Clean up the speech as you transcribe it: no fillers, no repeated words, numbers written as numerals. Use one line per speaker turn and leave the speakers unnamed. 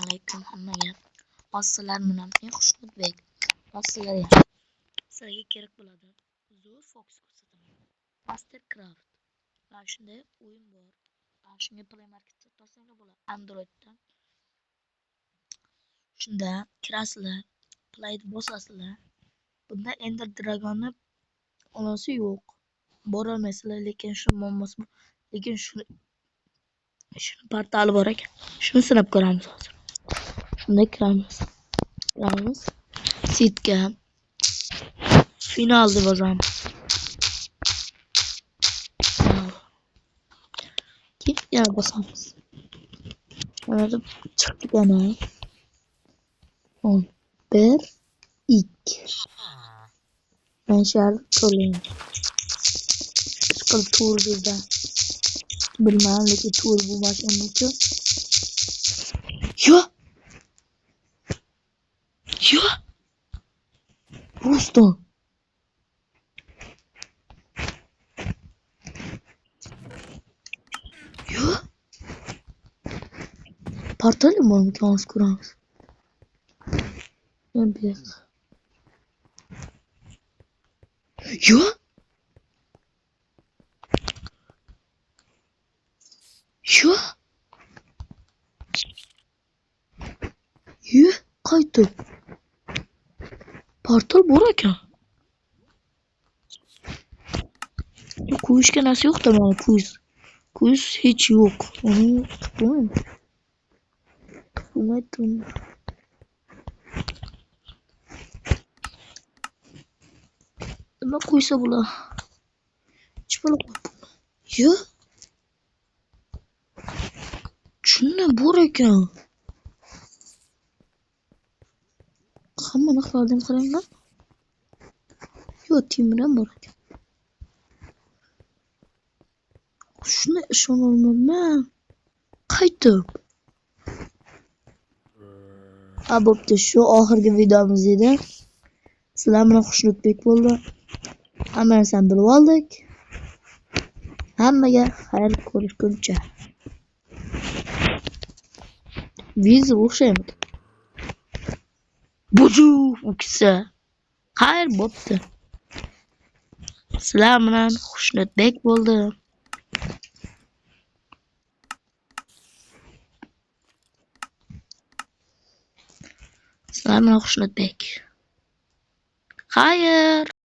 alaykum hammaga. Sizlar bilan men Xushnudbek. Sizlarga kerak bo'ladi. Zo'r Fox ko'rsataman. Mastercraft. Mana shunday o'yin bor. Shunga Play Marketda to'lasanglar bo'ladi. Androiddan. Shunda kirasizlar, Play'ni bosasizlar. Bunda Ender Dragon'ni olosi yo'q. Bora olmaysizlar, lekin shu muammosi bor. Lekin shuni portali bor ekan. Shuni sinab ko'ramiz hozir. Shunda kiramiz. Sitga final deb yozamiz. Yana bosamiz. Mana chiqdi yana. 1 2 Ben şarj koyayım. Çıkıl tur bizde. Bilmem ne ki tur bu başlamıştı. Ya. Просто. Ya. Portal mı var ki kuramız? Ne bileyim. Ya. Ya. Ya. Qaytib. Portal bor ekan. Qo'yishga narsa yo'q-da mana Quiz hech yo'q. Uni qilmaydim. Nima qo'ysa bular? Chipala qo'yib. Yo. Shunda bor ekan. Hamma narsalardan qaranglar. Yo, temir ham bor ekan. Shuni ishona olmayman. Qaytib. Bo'pti, shu oxirgi videomiz edi. Sizlar bilan Xushnudbek bo'ldi. Hamma narsani bilib oldik. Hammaga xayr ko'rishguncha. Viz o'xshaymi? Buju uksa. Xayr bo'pti. Sizlar bilan Xushnudbek bo'ldi. Sizlar bilan Xushnudbek. Xayr.